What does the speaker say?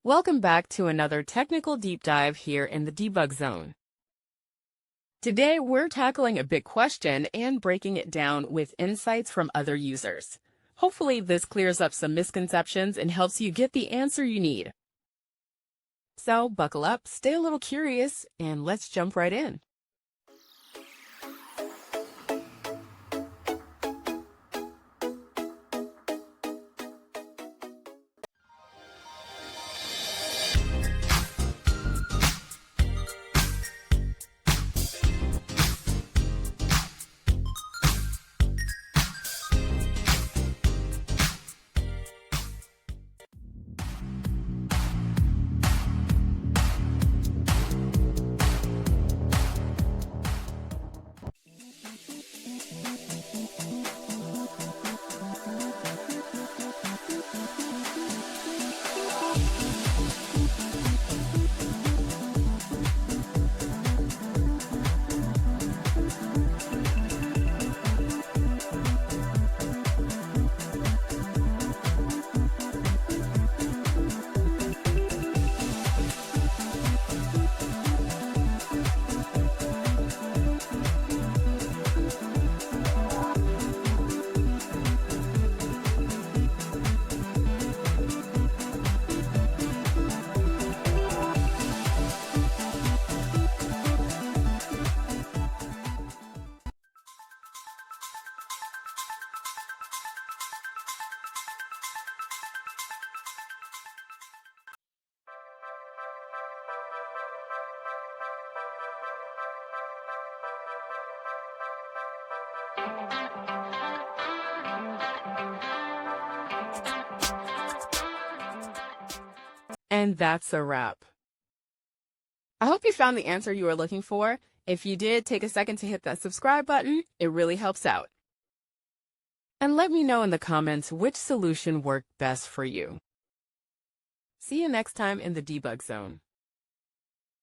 Welcome back to another technical deep dive here in the debug zone. Today, we're tackling a big question and breaking it down with insights from other users. Hopefully, this clears up some misconceptions and helps you get the answer you need. So, buckle up, stay a little curious, and let's jump right in. And that's a wrap. I hope you found the answer you were looking for. If you did, take a second to hit that subscribe button. It really helps out. And let me know in the comments which solution worked best for you. See you next time in the debug zone.